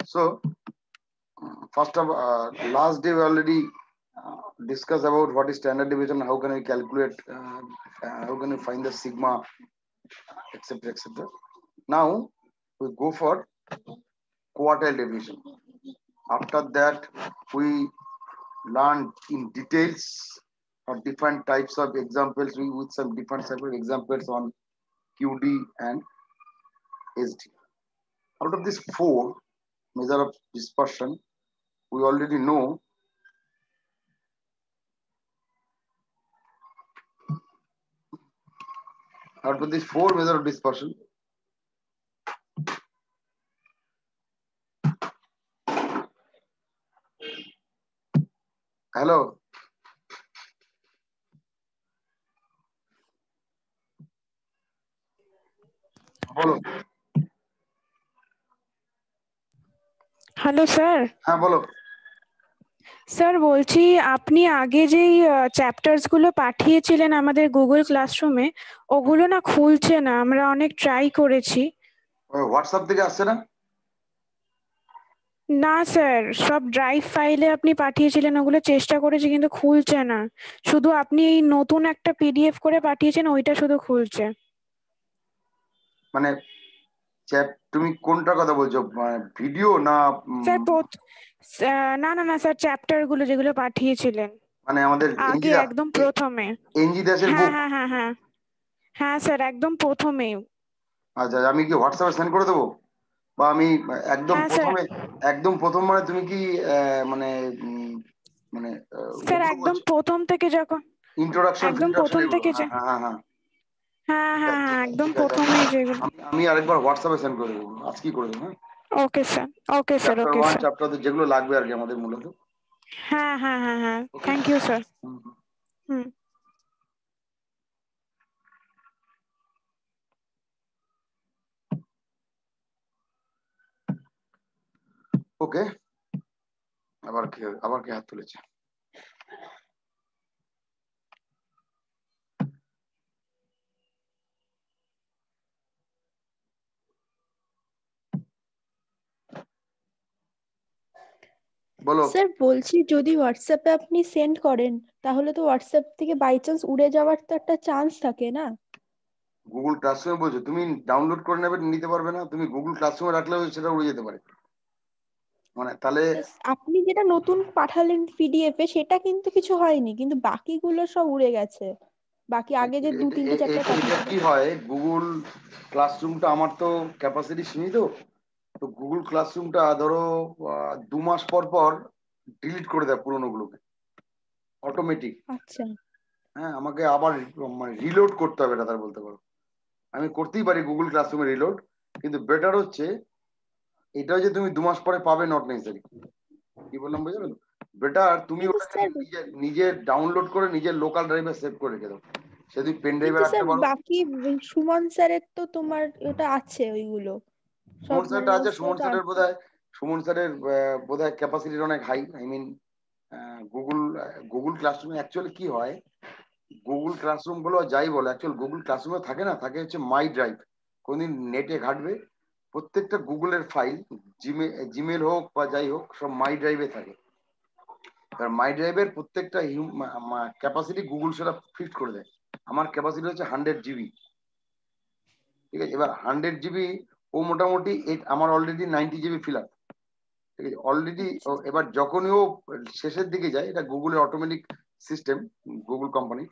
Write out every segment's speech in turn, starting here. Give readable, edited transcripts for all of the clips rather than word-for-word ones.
So first of last day we already discussed about what is standard deviation, how can we calculate, how can we find the sigma, etc., etc. Now we go for quartile deviation. After that, we learn in details of different types of examples with some different type of examples on QD and SD. Out of these four measure of dispersion, we already know out of these four measure of dispersion, hello, বলো, hello sir. হ্যাঁ বলো। Sir বলছি, আপনি আগে যেই chapters গুলো পাঠিয়েছিলেন আমাদের গুগল ক্লাসরুমে, ওগুলো না খুলছে না, আমরা অনেক ট্রাই করেছি। হোয়াটসঅ্যাপ থেকে আসছে না? না স্যার, সব ড্রাইভ ফাইলে আপনি পাঠিয়েছিলেন, ওগুলো চেষ্টা করেছি কিন্তু খুলছে না। শুধু আপনি এই নতুন একটা পিডিএফ করে পাঠিয়েছেন, ওইটা শুধু খুলছে। মানে তুমি কোনটার কথা বলছো, ভিডিও না? স্যার না না না স্যার, চ্যাপ্টার গুলো যেগুলো পাঠিয়েছিলেন মানে আমাদের আগে একদম প্রথমে। এনজি দাসের হ্যাঁ বুক? হ্যাঁ হ্যাঁ হ্যাঁ হ্যাঁ স্যার, একদম প্রথমে। আচ্ছা, আমি কি হোয়াটসঅ্যাপে সেন্ড করে দেবো, বা আমি একদম হ্যাঁ স্যার। প্রথমে, একদম প্রথম মানে তুমি কি মানে মানে স্যার ওগুলো একদম বলছো, প্রথম থেকে যখন, ইন্ট্রোডাকশন একদম ফিন্ট্রোডাকশন প্রথম এগুলো? থেকে যে, হ্যাঁ হ্যাঁ হ্যাঁ হ্যাঁ, হ্যাঁ ঠিক হ্যাঁ আছে হ্যাঁ একদম ঠিক আছে। প্রথমেই যেগুলো। আমি আরেকবার হোয়াটসঅ্যাপে সেন্ড করে দেবো, আজকেই করে দেবো। হ্যাঁ, okay sir, okay sir, chapter okay one sir. Chapter যেগুলো লাগবে আর কি আমাদের মূলত। হ্যাঁ হ্যাঁ হ্যাঁ হ্যাঁ, okay. Thank you sir. Hmm. Okay, আবার কে হাত তুলেছে? বলো। স্যার বলছি, যদি হোয়াটসঅ্যাপে আপনি সেন্ড করেন তাহলে তো হোয়াটসঅ্যাপ থেকে বাই চান্স উড়ে যাওয়ার তো একটা চান্স থাকে না? গুগল ক্লাসরুমে বলছো, তুমি ডাউনলোড করে নেবে, নিতে পারবে না? তুমি গুগল ক্লাসরুমে রাখলেও সেটা উড়ে যেতে পারে, মানে তাহলে। আপনি যেটা নতুন পাঠালেন পিডিএফ এ সেটা কিন্তু কিছু হয়নি, কিন্তু বাকিগুলো সব উড়ে গেছে। বাকি আগে যে দু তিনটে চ্যাপ্টার এটা পাঠিয়েছিলেন। কি হয়, গুগল ক্লাসরুমটা আমার তো ক্যাপাসিটি সীমিত, তো গুগল ক্লাসরুমটা ধরো 2 মাস পর পর ডিলিট করে দেয় পুরোনো গুলোকে, অটোমেটিক। আচ্ছা হ্যাঁ, আমাকে আবার মানে রিলোড করতে হবে, এটা তার বলতে পারো। আমি করতেই পারি গুগল ক্লাসরুমে রিলোড, কিন্তু বেটার হচ্ছে এটাও যে তুমি 2 মাস পরে পাবে, নট নেসেসারি। কি বললাম বুঝে গেল? বেটার তুমি কিন্তু ওটাকে স্যার, নিজে নিজে ডাউনলোড করে নিজের লোকাল ড্রাইভে সেভ করে রেখে দাও, সে তুমি পেন ড্রাইভে কিন্তু রাখতে স্যার পারো। বাকি সুমন স্যারের তো তোমার ওটা আছে, ওইগুলো সব সুমন মানে স্যারটা আছে, নোটস সুমন তো স্যারের আছে। বোধহয়, সুমন স্যারের বোধহয় ক্যাপাসিটি অনেক high. I mean Google Google ক্লাসরুমে অ্যাকচুয়ালি কি হয়, গুগল ক্লাসরুম গুলো যাই বলে, অ্যাকচুয়াল গুগল ক্লাসরুমে থাকে না, থাকে হচ্ছে মাই ড্রাইভ। কোনদিন নেটে ঘাটবে, প্রত্যেকটা গুগলের ফাইল, জিমেল হোক বা যাই হোক, সব মাই ড্রাইভে থাকে। এবার মাই ড্রাইভের প্রত্যেকটা ক্যাপাসিটি গুগল সেটা ফিক্সড করে দেয়। আমার ক্যাপাসিটি হচ্ছে 100 GB, ঠিক আছে? এবার 100 GB, ও মোটামুটি আমার অলরেডি 90 GB ফিল আপ, ঠিক আছে অলরেডি। আচ্ছা এবার যখনই ও শেষের দিকে যায়, এটা গুগলের অটোমেটিক সিস্টেম, গুগল কোম্পানি,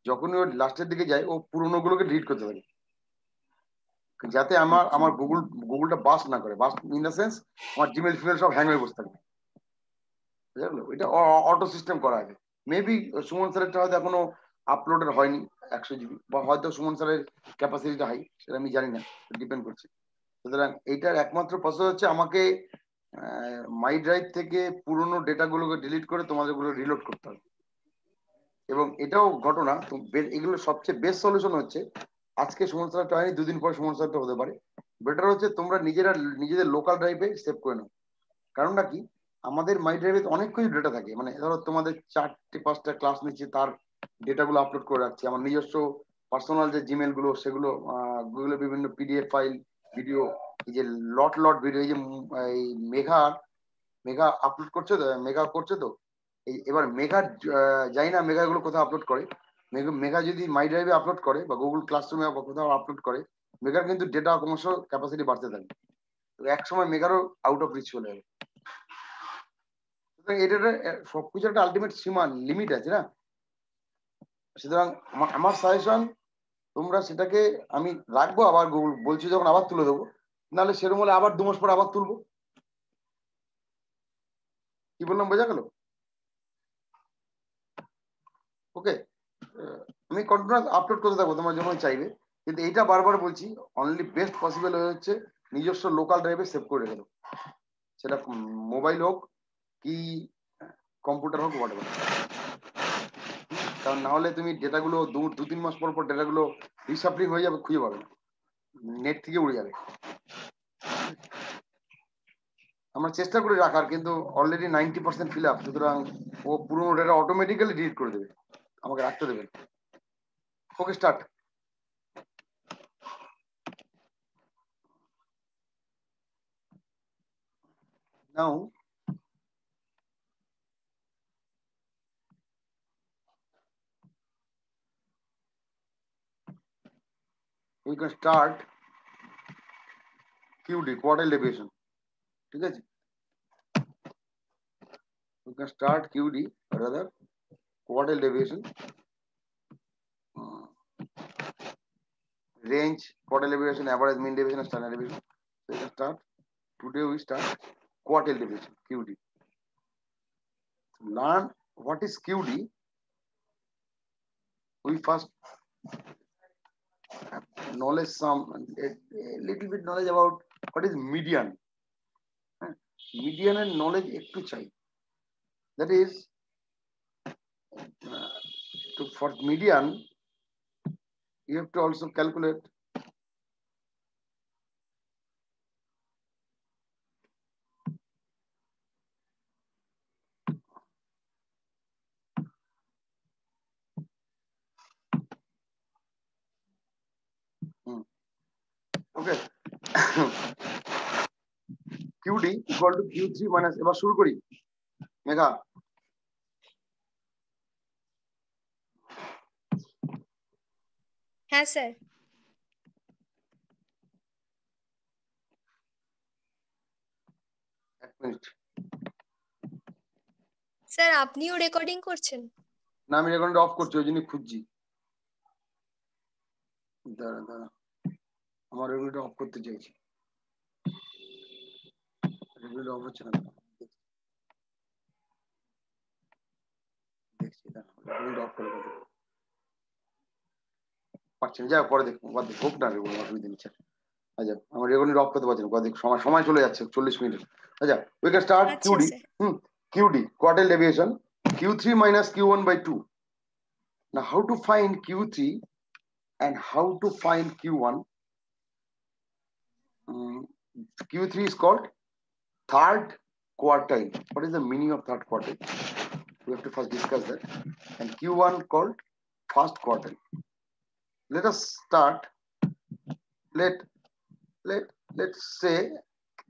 যখনই ও লাস্টের দিকে যায়, ও পুরোনো গুলোকে ডিলিট করতে থাকে, যাতে আমার আচ্ছা আমার গুগলটা বাস না করে। বাস ইন দ্য সেন্স, আমার জিমেল ফিমেল সব হ্যাং হয়ে বসে থাকবে, বুঝা গেলো? এটা অটো সিস্টেম করা আছে। মেবি সুমন স্যারেরটা হয়তো এখনো আপলোডের হয়নি 100 GB, বা হয়তো সুমন স্যারের ক্যাপাসিটিটা হাই, সেটা আমি জানি না, ডিপেন্ড করছে। সুতরাং এইটার একমাত্র প্রসেস হচ্ছে আমাকে মাই ড্রাইভ থেকে পুরোনো ডেটাগুলোকে ডিলিট করে তোমাদের গুলো রিলোড করতে হবে। এবং এটাও ঘটনা, এগুলো সবচেয়ে বেস্ট সলিউশন হচ্ছে, আজকে সুমন স্যারটা হয়নি, 2 দিন পর সুমন স্যারটা হতে পারে। বেটার হচ্ছে তোমরা নিজেদের লোকাল ড্রাইভে সেভ করে নাও। কারণটা কি, আমাদের মাই ড্রাইভে অনেক কিছু ডেটা থাকে, মানে ধরো তোমাদের 4-5টা ক্লাস নিচ্ছে, তার ডেটাগুলো আপলোড করে রাখছি। আমার নিজস্ব পার্সোনাল যে জিমেল গুলো, সেগুলো গুগলের বিভিন্ন পিডিএফ ফাইল, ভিডিও, এই যে লট ভিডিও, এই যে এই মেঘা আপলোড করছে তো, মেঘা করছে তো, এই এবার মেঘা জানি না মেঘাগুলো কোথাও আপলোড করে। মেঘা যদি মাই ড্রাইভে আপলোড করে বা গুগল ক্লাসরুমে কোথাও আপলোড করে, মেঘার কিন্তু ডেটা ক্রমশ ক্যাপাসিটি বাড়তে থাকে। তো এক সময় মেঘারও আউট অফ রিচ চলে যাবে। সুতরাং এটা সবকিছু একটা আলটিমেট সীমা লিমিট আছে না। সুতরাং আমার সাজেশন, তোমরা সেটাকে আমি রাখবো, আবার গুগল বলছি যখন আবার তুলে দেবো, নাহলে সেরকম হলে আবার 2 মাস পর আবার তুলবো। কি বললাম বোঝা গেল? ওকে, আমি কন্টিনিউয়াস আপলোড করতে থাকবো তোমরা যখন চাইবে, কিন্তু এইটা বারবার বলছি, অনলি বেস্ট পসিবল হচ্ছে নিজস্ব লোকাল ড্রাইভে সেভ করে রেখে দেবো, সেটা মোবাইল হোক কি কম্পিউটার হোক হোয়াটএভার। কারণ না হলে তুমি ডেটাগুলো 2-3 মাস পর ডেটাগুলো রিসাপ্লিং হয়ে যাবে, খুঁজে পাবে না, নেট থেকে উড়ে যাবে। আমরা চেষ্টা করে রাখার, কিন্তু অলরেডি 90% ফিল আপ, সুতরাং ও পুরোনো ডেটা অটোমেটিক্যালি ডিলিট করে দেবে, আমাকে রাখতে দেবে। Okay, start. Now we can start QD, quartile deviation. ঠিক আছে, we can start QD, or rather quartile deviation, range, quartile deviation, average, mean deviation, and standard deviation. So we can start. Today we start quartile deviation, QD. Learn what is QD. We first have knowledge, a little bit knowledge about what is median. Median and knowledge একটু চাই। That is, for median, you have to also calculate okay. QD equal to Q3 minus, এবার শুরু করি মেঘা। হ্যাঁ sir. এক minute, sir আপনিও recording করছেন? না আমি রেকর্ডিং অফ করছি, ওই জন্য খুঁজছি। দাঁড়া, আমার রেকর্ডিং অফ করতে চাইছি, রেকর্ডিং অফ হচ্ছে না, দেখছি রেকর্ডিং অফ করে পারছি না, যাই পরে দেখবো, হোক না রেকর্ডিং, অসুবিধা নিচ্ছে। আচ্ছা, আমার রেকর্ডিং অফ করতে পারছি না, দেখ সময় চলে যাচ্ছে 40 মিনিট। আচ্ছা, we can start QD. QD, quartile deviation, Q3 minus Q1 by 2. Now how to find Q3 and how to find Q1? Q3 is called third quartile. What is the meaning of third quartile? We have to first discuss that. And Q1 called first quartile. Let us start. Let's say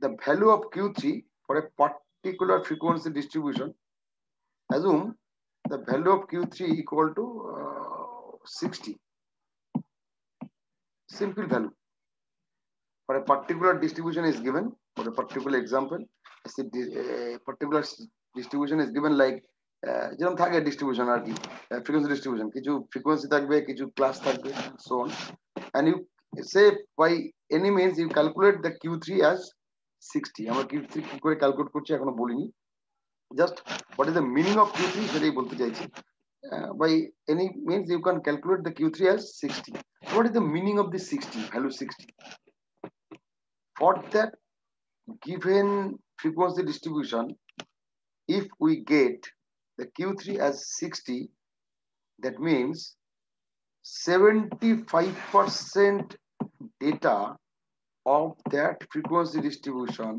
the value of Q3 for a particular frequency distribution. Assume the value of Q3 equal to 60. Simple value for a particular distribution is given. For a particular example, a particular distribution is given like যেরকম থাকে distribution আর কি, frequency distribution, কিছু frequency থাকবে, কিছু class থাকবে, so on, and you say by any means you calculate the Q3 as 60. আমরা Q3 কি করে ক্যালকুলেট করছি এখনো বলিনি, just what is the meaning of Q3 সেটাই বলতে চাইছি। By any means you can calculate the Q3 as 60. What is the meaning of this 60, value 60? For that given frequency distribution, if we get the Q3 as 60, that means 75% data of that frequency distribution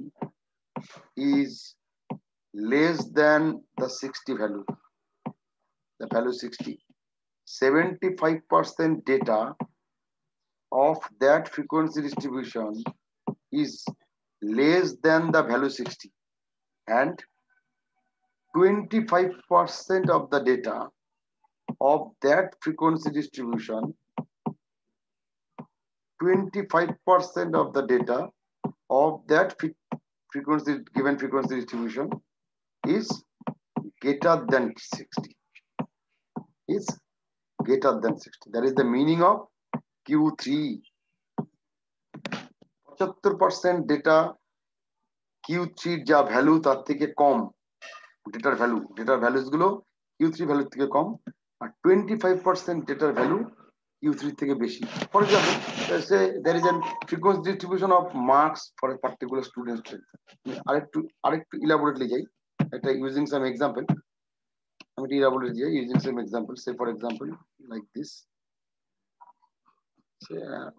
is less than the 60 value, the value 60. 75% data of that frequency distribution is less than the value 60 and 25% of the data of that frequency distribution, 25% of the data of that given frequency distribution is greater than 60. Is greater than 60. That is the meaning of Q3. 75% data Q3 যা value তার থেকে কম, ডেটার values গুলো Q3 ভ্যালুর থেকে কম, আর 25% ডেটার value Q3 থেকে বেশি। For example, say there is a frequency distribution of marks for a particular student strength. আরেকটু ইলাবোরেটলি যাই, এটা ইউজিং সাম এক্সাম্পল, আমি ইলাবোরেটলি যাই using some example. Say for example like this,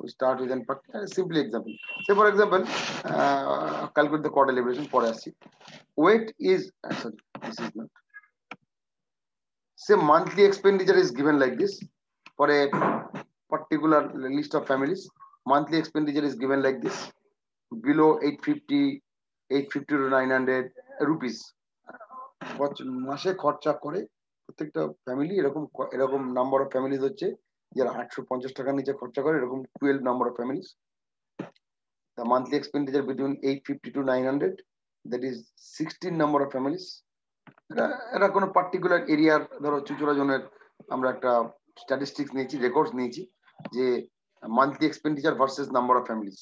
we start with a simple example. Say for example, calculate the chord elevation for us. Weight is sorry, this is not. Say monthly expenditure is given like this for a particular list of families. Monthly expenditure is given like this, below 850 to 900 rupees. মাসে খরচা করে প্রত্যেকটা family, এরকম number of families হচ্ছে যারা 850 টাকার নিচে খরচা করে, এরকম 12 number of families. The monthly expenditure between 850 to 900, that is 16 number of families. এটা কোনো পার্টিকুলার এরিয়ার, ধরো চুচুড়া জোনের আমরা একটা স্ট্যাটিস্টিক্স নিয়েছি, রেকর্ডস নিয়েছি যে monthly expenditure versus number of families.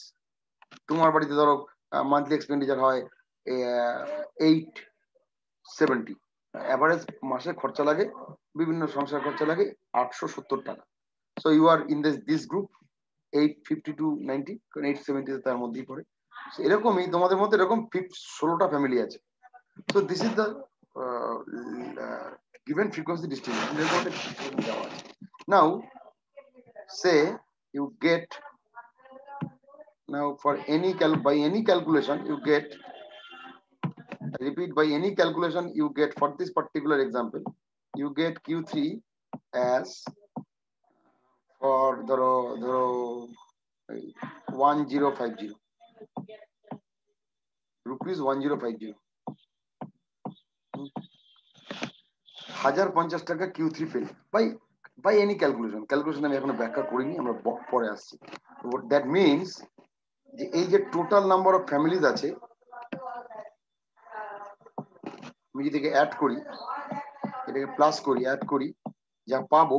তোমার বাড়িতে ধরো মান্থলি এক্সপেন্ডিচার হয় 870, অ্যাভারেজ মাসে খরচা লাগে, বিভিন্ন সংসার খরচা লাগে 870 টাকা। So you are in this group 850 to 90, কারণ 870 তার মধ্যেই পড়ে। এরকমই তোমাদের মধ্যে এরকম 16টা ফ্যামিলি আছে। So this is the given frequency distribution. Now say you get, now for any by any calculation you get, I repeat, by any calculation you get, for this particular example you get Q3 as for ধরো 1050 rupees, 1050 1050 টাকা Q3 পেল by any calculation আমি এখনো ব্যাখ্যা করিনি, আমরা পরে আসছি। দ্যাট মিনস যে এই যে টোটাল নাম্বার অফ ফ্যামিলিজ আছে, আমি যদি অ্যাড করি, এটাকে প্লাস করি, অ্যাড করি, যা পাবো,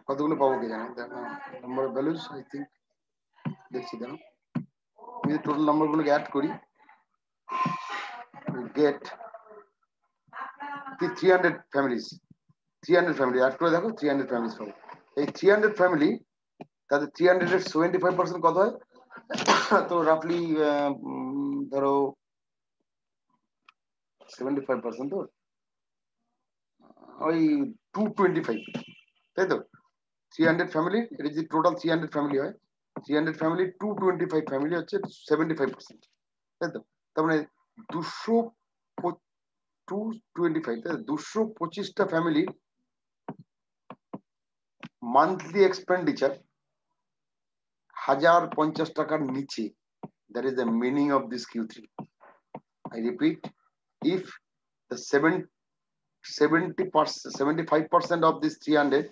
কতগুলো পাবো কে জানে, দেখো number of values I think দেখছি, দেখো আমি যদি টোটাল নাম্বার গুলোকে অ্যাড করি, গেট 300 families, 300 ফ্যামিলি অ্যাড করে দেখো 300 ফ্যামিলিজ পাবো। এই 300 ফ্যামিলি, তাদের 300 এর 75% কত হয়, তো রাফলি ধরো 75%, তো ওই 225, তাই তো? 300 ফ্যামিলি, এটা যদি টোটাল 300 ফ্যামিলি হয়, 300 ফ্যামিলি 225 ফ্যামিলি হচ্ছে 75%, তাই তো? তার মানে 225টা ফ্যামিলি মান্থলি এক্সপেন্ডিচার 1050 টাকার নিচে। That is the meaning of this Q3. I repeat, if the 75% of this 300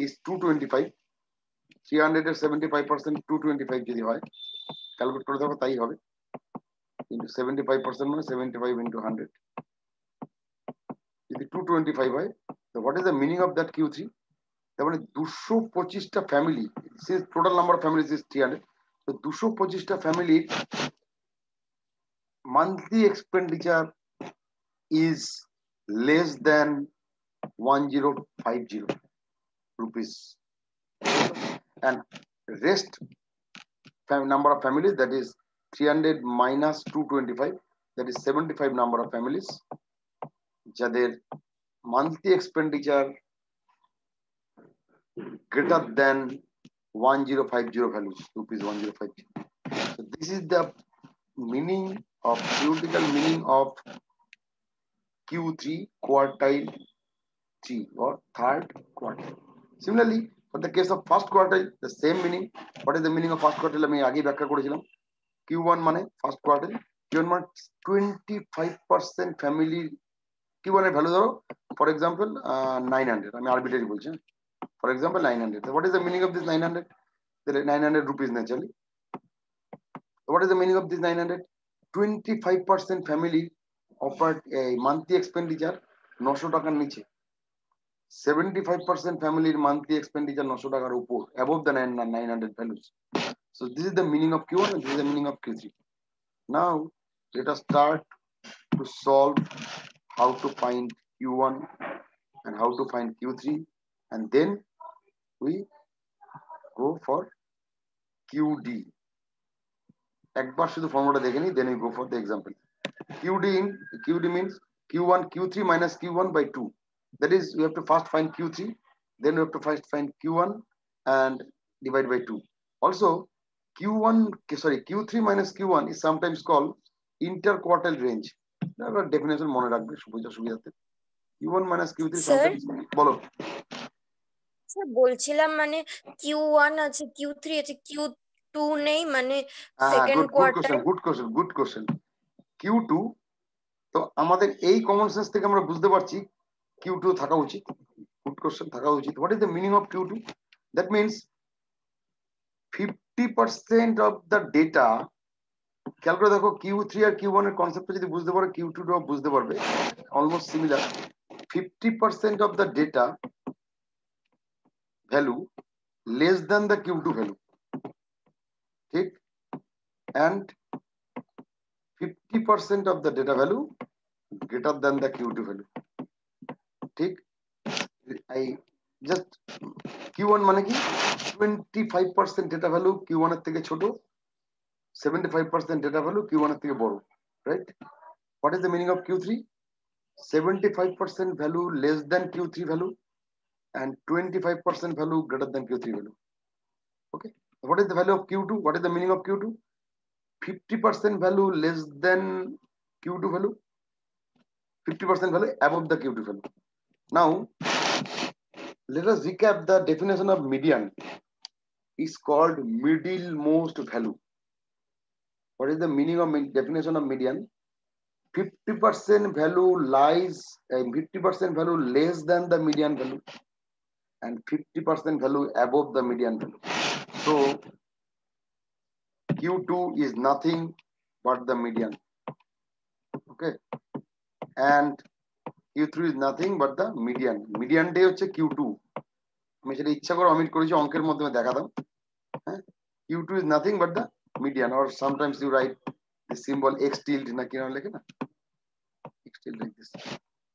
is 225, 300 এর 75% 225 যদি হয়, ক্যালকুলেট করে দেখো তাই হবে, কিন্তু 75% মানে 75 into 100, যদি 225 হয়, so what is the meaning of that Q3? তার মানে 225টা family, total number of families is 300, তো 225টা ফ্যামিলির monthly expenditure is less than 1050 rupees, and rest number of families, that is 300 minus 225, that is 75 number of families যাদের monthly expenditure greater than 1050 values, rupees 1050. So this is the meaning of, theoretical meaning of Q3 quartile 3 or third quartile. Similarly, for the case of first quartile, the same meaning. What is the meaning of first quartile? আমি আগেই ব্যাখ্যা করেছিলাম, Q1 মানে first quarter, Q1 মানে 25% family, Q1 এর value ধরো for example 900, আমি arbitrary বলছি, for example 900, what is the meaning of this 900? 900 rupees naturally. What is the meaning of this 900? 25% family offered a monthly expenditure 900 টাকার নিচে, 75% ফ্যামিলির monthly expenditure 900 টাকার উপর, above the 900 values. So this is the meaning of Q1 and this is the meaning of Q3. Now let us start to solve how to find Q1 and how to find Q3, and then we go for QD. একবার শুধু ফর্মুলাটা দেখে নিই, then we go for the example. QD means Q1 Q3 minus Q1 by 2. That is, we have to first find Q3, then we have to first find Q1 and divide by 2. Also, Q3 minus Q1 is sometimes called interquartile range. Definition মনে রাখবে সুবিধাতে। Q1 minus Q3 sir sometimes বলো। Sir বলছিলাম মানে Q1 আছে, Q3 আছে, Q2 নেই, মানে second quarter. Good question. Q2 তো আমাদের এই কমন সেন্স থেকে আমরা বুঝতে পারছি Q2 থাকা উচিত, গুড কোশ্চেন, থাকা উচিত। What is the meaning of Q2? That means 50% of the data, খেয়াল করে দেখো Q3 আর Q1 এর কনসেপ্টটা যদি বুঝতে পারো Q2 টাও বুঝতে পারবে, almost similar. 50% of the data value less than the Q2 value, ঠিক, and 50% of the data value greater than the Q2 value, ঠিক। I just Q1 মানে কি 25% data value Q1 এর থেকে ছোট, 75% data value Q1 এর থেকে বড়, right? What is the meaning of Q3? 75% value less than Q3 value and 25% value greater than Q3 value. Okay, what is the value of Q2? What is the meaning of Q2? 50% value less than Q2 value, 50% value above the Q2 value. Now let us recap the definition of median. Is called middlemost value. What is the meaning of definition of median? 50% value lies, 50% value less than the median value and 50% value above the median value. So Q2 is nothing but the median. Okay, and Q3 is nothing but the median. Median day হচ্ছে Q2, আমি সেটা ইচ্ছা করে omit করেছি, অঙ্কের মাধ্যমে দেখাতাম। হ্যাঁ, Q2 is nothing but the median, or sometimes you write the symbol x tilde না কি নাম লেখে না, x tilde like this.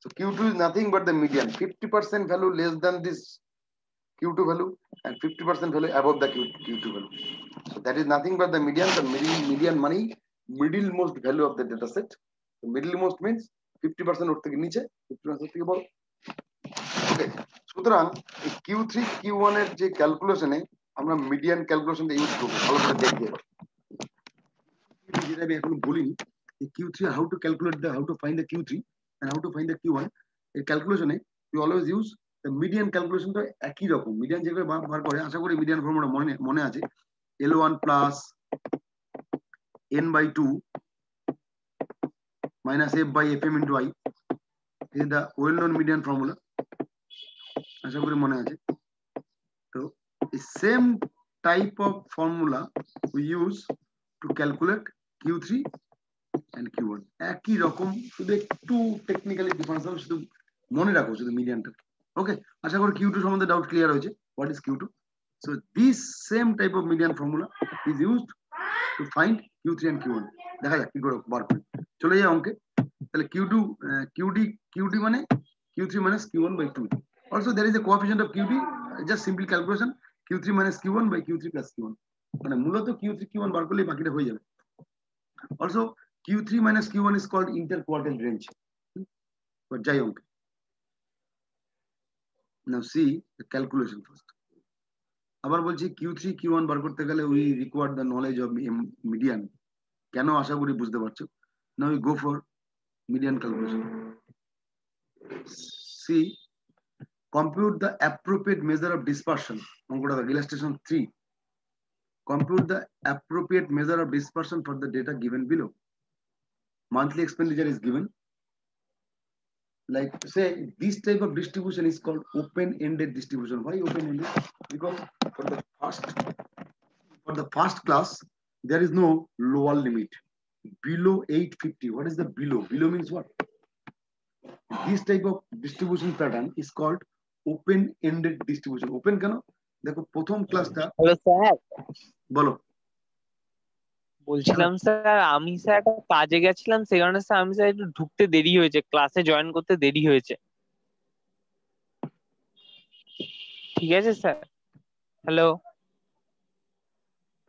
So Q2 is nothing but the median. 50% value less than this Q2 value and 50% value above the Q2 value. So that is nothing but the median. The median money, middlemost value of the data set. The middlemost means 50% ওর থেকে নিচে, 50% থেকে বড়। ওকে, সুতরাং এই Q3 Q1 এর যে ক্যালকুলেশনে আমরা median ক্যালকুলেশনটা use করব, ভালো করে দেখবে। যেটা আমি এখন বলিনি, Q3 how to calculate the, how to find the Q3 and how to find the Q1, এই ক্যালকুলেশনে you always use the median calculation। তো একই রকম মিডিয়ান যেভাবে বার করে, আশা করি মিডিয়ান ফর্মুলা মনে আছে, L1 plus n/2 minus f by fm into I. This is the well known median formula, আশা করি মনে আছে। তো the same type of formula we use to calculate Q3 and Q1, একই রকম, শুধু একটু টেকনিক্যালি ডিফারেন্স হবে, শুধু মনে রাখো শুধু মিডিয়ানটা। ওকে, আশা করি Q2 সম্বন্ধে ডাউট ক্লিয়ার হয়েছে। What is Q2? So this same type of median formula is used to find Q3 and Q1. দেখা যাক কি করে বার করি। চলে যাই অঙ্কে। তাহলে QD মানে Q3 minus Q1 by 2. Also there is a coefficient of QD, just simple calculation, Q3 minus Q1 by Q3 plus Q1, মানে মূলত Q3 Q1 বার করলে বাকিটা হয়ে যাবে। Also Q3 minus Q1 is called interquartile range. But যাই অঙ্কে। Now see the calculation first. আবার বলছি Q3 Q1 বার করতে গেলে we require the knowledge of median. কেন আশা করি বুঝতে পারছো। Now we go for median calculation. See, compute the appropriate measure of dispersion. অঙ্কটা illustration 3. compute the appropriate measure of dispersion for the data given below. Monthly expenditure is given. Like say this type of distribution is called open-ended distribution. Why open-ended? Because for the first class there is no lower limit below 850. What is the below? Below means what? This type of distribution pattern is called open-ended distribution. Open কেন? দেখো প্রথম ক্লাসটা hello sir, বলো। বলছিলাম sir আমি sir একটা কাজে গেছিলাম, সেই কারণে স্যার আমি স্যার একটু ঢুকতে দেরি হয়েছে, ক্লাসে জয়েন করতে দেরি হয়েছে। ঠিক আছে স্যার। হ্যালো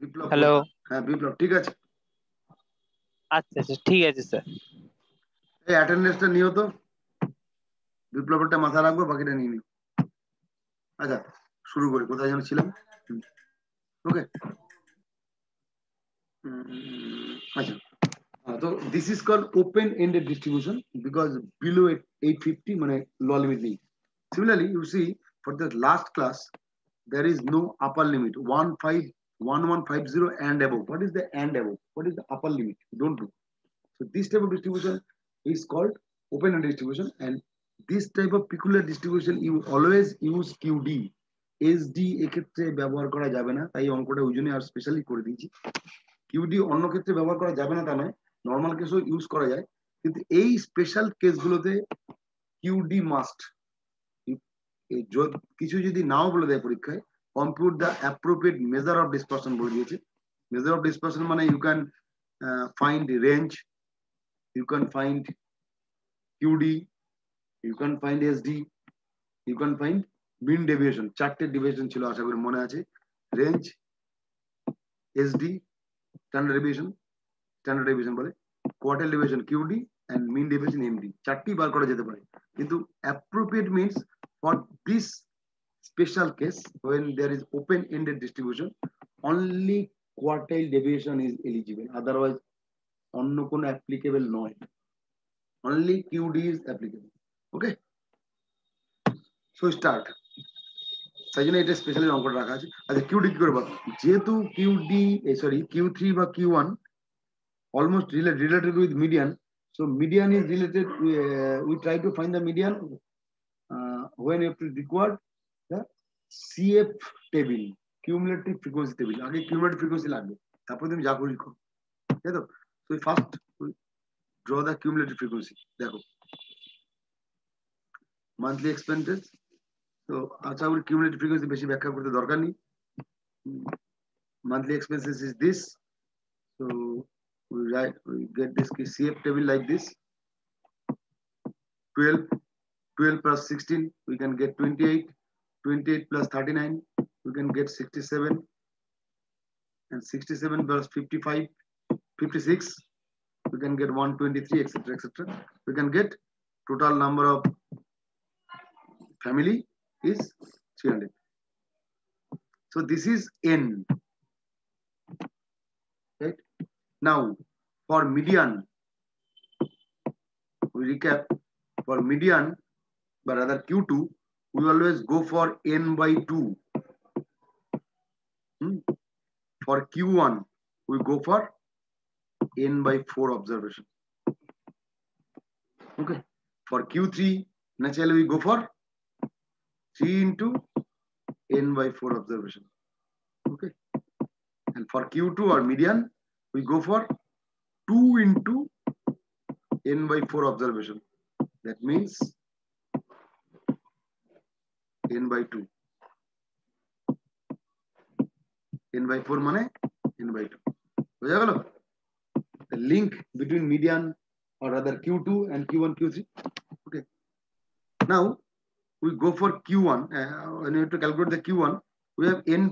বিপ্লব হ্যালো। হ্যাঁ বিপ্লব ঠিক আছে। আচ্ছা আচ্ছা ঠিক আছে স্যার। এই অ্যাটেন্ডেন্সটা নিও তো, বিপ্লবেরটা মাথা রাখবো, বাকিটা নিয়ে নিও। আচ্ছা শুরু করি, কোথায় যেন ছিলাম। ওকে আচ্ছা, তো this is called open ended distribution because below 850 মানে লো লিমিট নেই। Similarly, you see for the last class there is no upper limit 1150 and above. What is the and above? What is the upper limit? Don't do. So this type of distribution is called open-ended distribution, and this type of peculiar distribution you always use QD. SD এক্ষেত্রে ব্যবহার করা যাবে না, তাই অঙ্কটা ওই জন্য আর specially করে দিয়েছি। QD অন্য ক্ষেত্রে ব্যবহার করা যাবে না তা নয়, নর্মাল কেসও ইউজ করা যায়, কিন্তু এই স্পেশাল কেসগুলোতে QD মাস্ট। কিছু যদি নাও বলে দেয় পরীক্ষায়, compute the appropriate measure of dispersion বলে দিয়েছে। মেজার অফ ডিসপারশন মানে you can find range, you can find QD, you can find SD, you can find mean deviation. চারটে ডিভিয়েশন ছিল, আশা করি মনে আছে। রেঞ্জ, SD, স্ট্যান্ডার্ড ডেভিয়েশন বলে, quartile deviation QD and mean deviation MD, চারটি বার করা যেতে পারে। কিন্তু appropriate means for this special case when there is open ended distribution only quartile deviation is eligible, otherwise অন্য কোনো অ্যাপ্লিকেবল নয়। Only QD is applicable. Okay, so start. তাই জন্য এটা স্পেশালি অঙ্কটা রাখা আছে। আচ্ছা QD কি করে বলো? যেহেতু Q3 বা Q1 almost related with median, so median is related, we try to find the median when you require the CF table, cumulative frequency table. আগে cumulative frequency লাগবে, তারপর তুমি যা খুশি করো, তাই তো? So first draw the cumulative frequency. দেখো monthly expenses, so আচ্ছা ওই cumulative frequency বেশি ব্যাখ্যা করতে দরকার নেই। Monthly expenses is this, so we get this CF table like this. 12 plus 16 we can get 28, 28 plus 39 we can get 67, and 67 plus 55 56 we can get 123, etc, etc. We can get total number of family is 300. So this is N, right? Now for median, we recap, for median but rather Q2 we always go for N by 2. For Q1 we go for N by 4 observation. Okay, for Q3 naturally we go for 3 into N by 4 observation. Okay, and for Q2 or median we go for 2 into N by 4 observation. That means N by 2. N by 4 মানে N by 2. বুঝা গেল? The link between median or rather Q2 and Q1, Q3. Okay. Now we go for Q1. When you have to calculate the Q1, we have N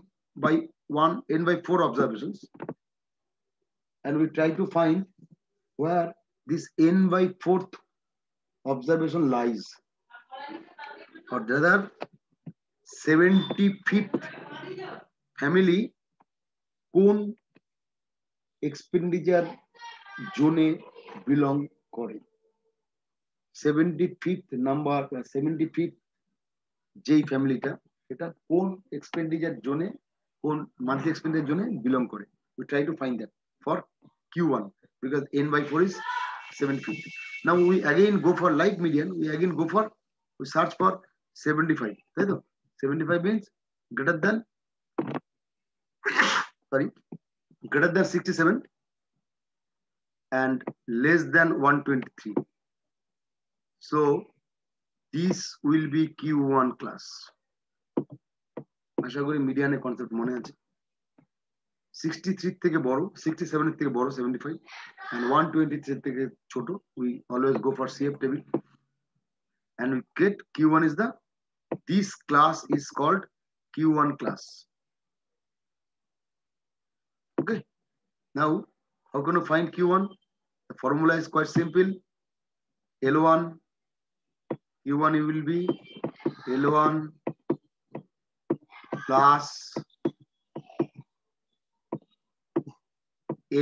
by 4 observations, and we try to find where this N by 4th observation lies, or rather 75th family কোন expenditure জোনে belong করে। 75th number, 75th যেই ফ্যামিলিটা, এটা কোন expenditure জোনে কোন monthly এক্সপেন্সের জন্য বিলং করে। We try to find that for Q1 because n/4 is 750. Now we again go for like median. We search for 75. তাই তো 75 means greater than 67 and less than 123. So this will be Q1 class. আশা করি মিডিয়ানের concept মনে আছে। 63 থেকে বড়, 67 থেকে বড় 75 and 123 থেকে ছোট, we always go for CF table and we get Q1 is this class is called Q1 class. Okay, now how can you find Q1? The formula is quite simple. L1 Q1 will be L1 plus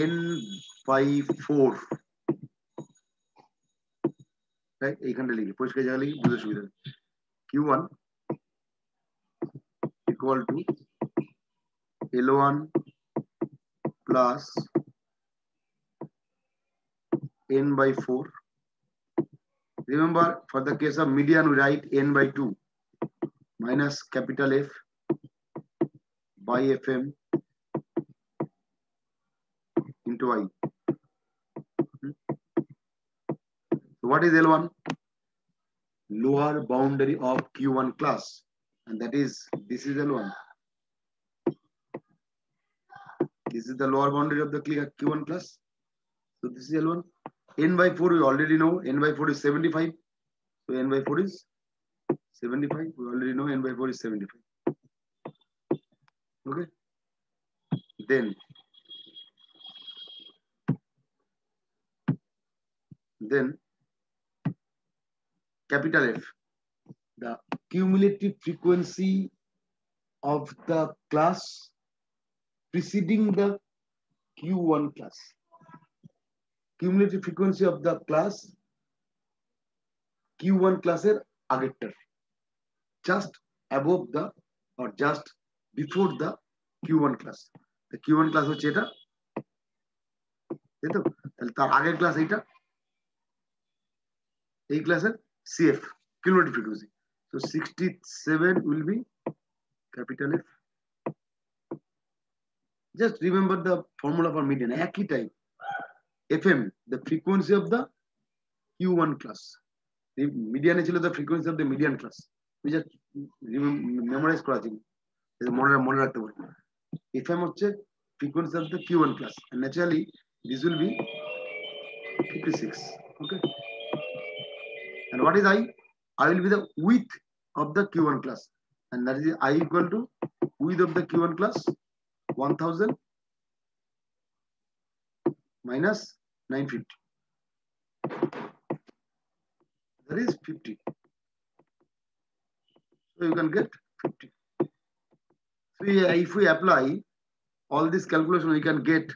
n/4. right, এইখানটা লিখি, পরিষ্কার জায়গা লিখি, বুঝতে সুবিধা হবে। Q1 equal to L1 plus n/4. Remember, for the case of median, we write n/2 minus capital F by Fm into I. So what is L1? Lower boundary of Q1 class, and that is, this is L1. This is the lower boundary of the Q1 class. So this is L1. n/4 we already know, n/4 is 75. So n/4 is 75. We already know n/4 is 75. Okay. Then capital F, the cumulative frequency of the class preceding the Q1 class. Cumulative frequency of the class Q1 class এর আগেরটার, just above the or just before the Q1 class. The Q1 class হচ্ছে এটা, তাই তো? তাহলে তার আগের class এইটা, এই ক্লাসের CF, cumulative frequency. So 67 will be capital F. Just remember the formula for median. একই type, FM, the frequency of the Q1 class. The median ছিল the frequency of the median class. We just memorize করা ছিল, মনে রাখতে পারবো। FM হচ্ছে frequency of the Q1 class, and naturally this will be 56. Okay. And what is I? I will be the width of the Q1 class, and that is I equal to width of the Q1 class 1000 minus 950. That is 50. So you can get 50. So if we apply all this calculation, we can get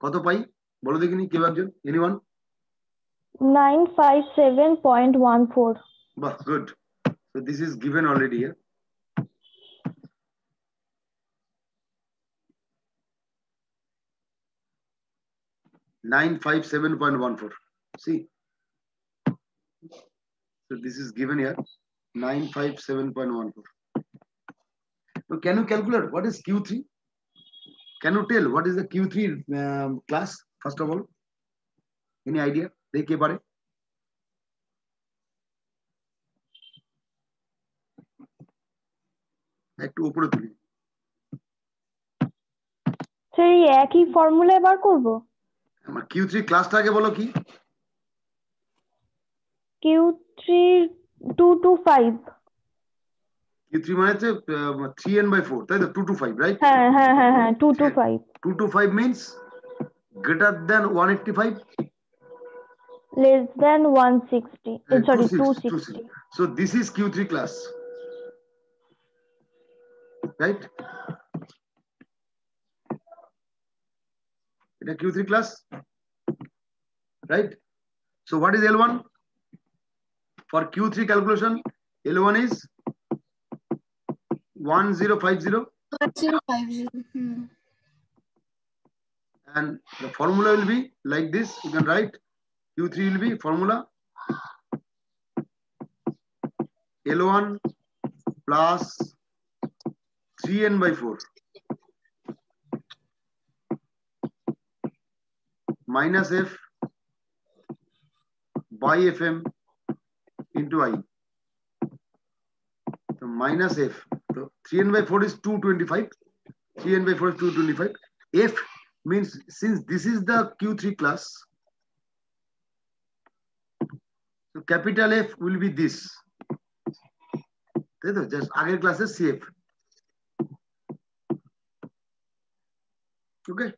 কত পাই বলো দেখিনি, কেউ একজন, anyone? 957.14. Bah, good. So this is given already here. $957.14. See. So this is given here. 957.14. Now can you calculate what is Q3? Can you tell what is the Q3 class? First of all, any idea? দেখে পারে? একটু উপরে তুলি। সেই একই formula বার করব। আমার Q3 ক্লাসটা আগে বলো কি? Q3 225. Q3 মানে হচ্ছে 3n/4, তাই তো? 225, right? হ্যাঁ 225. 225 means greater than 185, less than 160. Sorry, 260. So this is Q3 class, right? It is Q3 class, right? So what is L1? For Q3 calculation, L1 is 1050. 1050. And the formula will be like this. You can write Q3 will be formula L1 plus 3n by 4 minus F by Fm into I. So minus F. So 3n by 4 is 225. 3n by 4 is 225. F means since this is the Q3 class, so capital F will be this. Just আগের ক্লাসে CF. Okay.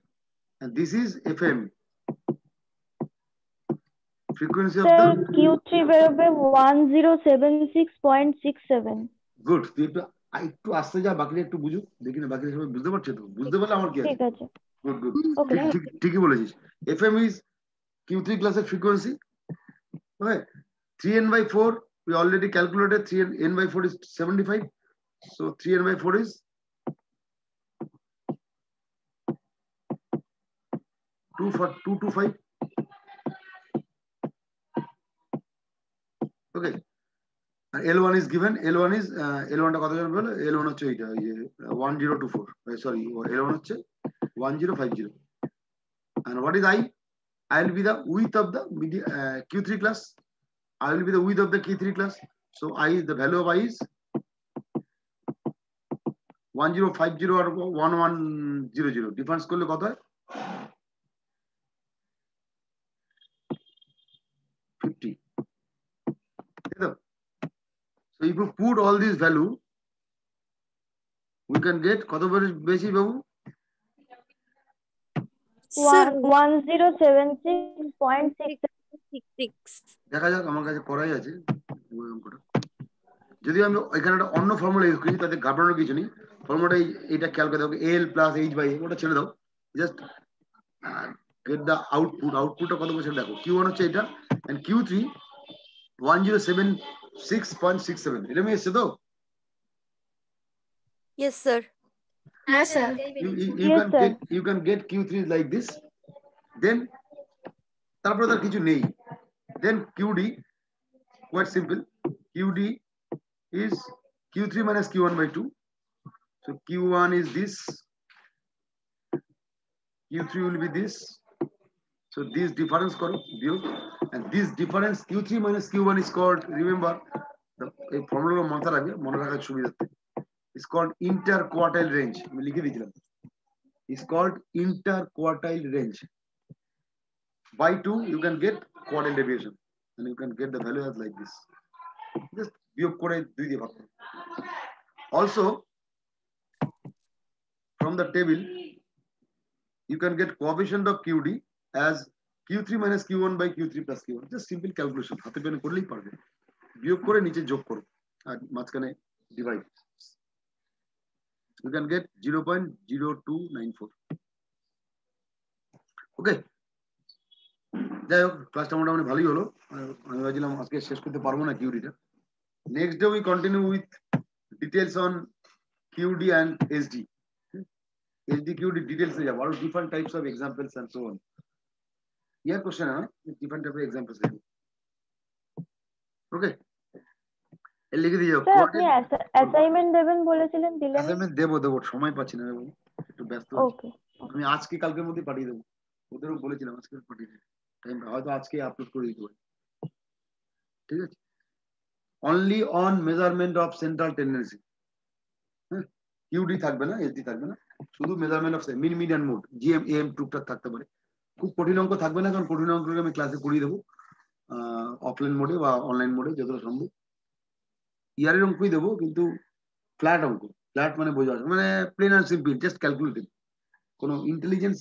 And this is FM. Frequency of Sir, the Q3 বেরোবে 1076.67. Good. তুই একটু আসতে যা, বাকিটা একটু বুঝুক, দেখি না বাকিটা সবাই বুঝতে পারছে তো? বুঝতে পারলে আমার কি আছে? ঠিক আছে। Good good, Okay. ঠিকই বলেছিস। FM is Q3 ক্লাসের frequency. Okay. 3n by 4 we already calculated. 3n by 4 is 75. So 3n by 4 is 225. Okay. And L1 is given. L1 is L1 টা কত জন বলে? L1 হচ্ছে এইটা, এই যে 1024, সরি L1 হচ্ছে 1050. And what is I? I will be the width of the Q3 class. I will be the width of the Q3 class. So I, the value of I is 1050 or 1100. Difference করলে কত হয়? 50. So if you put all these value, we can get কত বেশি বাবু? 1076.66. দেখা যাক, আমার কাছে করাই আছে অঙ্কটা। যদি আমি এখানে একটা অন্য ফর্মুলা ইউজ করি তাতে ঘাবড়ানোর কিছু নেই। ফর্মুলাটা এইটা খেয়াল করে দাও, L প্লাস H বাই ওটা ছেড়ে দাও, জাস্ট গেট দ্য আউটপুট। আউটপুটটা কত বছর দেখো। Q1 হচ্ছে এটা, এন্ড Q3 1076.67। এটা আমি এসছে তো? Yes, sir. Yes, sir. You can get Q3 like this. Then তারপরে তার কিছু নেই। Then QD, quite simple. QD is Q3 minus Q1 by 2. So Q1 is this. Q3 will be this. So this difference karo, and this difference Q3 minus Q1 is called, remember the formula মাথা রাখবে, মনে রাখার সুবিধার্থে, is called interquartile range. আমি লিখে দিয়েছিলাম, is called interquartile range. By 2 you can get quartile deviation, and you can get the value as like this. Just বিয়োগ করে 2 দিয়ে ভাগ করো। Also from the table you can get coefficient of QD as Q3 minus Q1 by Q3 plus Q1. Just simple calculation, হাতে পেনে করলেই পারবে। বিয়োগ করে নিচে যোগ করো আর মাঝখানে ডিভাইড। You can get 0.0294. ওকে, যাই হোক ক্লাসটা মোটামুটি ভালোই হলো। আমি ভাবছিলাম আজকে শেষ করতে পারবো না কিউডিটা। Next day we continue with details on QD and SD. SD QD ডিটেলসে যাবো, আরো different types of examples and so on. Year question হয় ডিফারেন্ট টাইপের এক্সাম্পলস দেবো। ওকে, লিখে দিয়ে যাও। স্যার আপনি অ্যাসাইনমেন্ট দেবেন বলেছিলেন, দিলেন? অ্যাসাইনমেন্ট দেবো, সময় পাচ্ছি না, একটু ব্যস্ত আছি। ওকে, আমি আজকে কালকের মধ্যে পাঠিয়ে দেবো, ওদেরও বলেছিলাম আজকে পাঠিয়ে দেবো। টাইম হয়তো আজকে আপলোড করে দিতে পারি, ঠিক আছে? Only on measurement of central tendency. হ্যাঁ, কিউডি থাকবে না, এসডি থাকবে না, শুধু measurement of mean median mode, GM M টুকটাক থাকতে পারে। খুব কঠিন অঙ্ক থাকবে না, কারণ কঠিন অঙ্কগুলো আমি ক্লাসে করিয়ে দেবো অফলাইন মোডে বা অনলাইন মোডে যতটা সম্ভব। ইয়ারের অঙ্কই দেবো, কিন্তু ফ্ল্যাট অঙ্ক। ফ্ল্যাট মানে বোঝা যাচ্ছে, মানে plain and simple, just calculative, কোনো ইন্টেলিজেন্স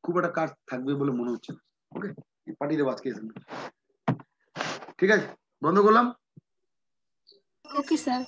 খুব একটা কাজ থাকবে বলে মনে হচ্ছে না। ওকে, পাঠিয়ে দেবো আজকে। ঠিক আছে, বন্ধ করলাম। Okay, sir.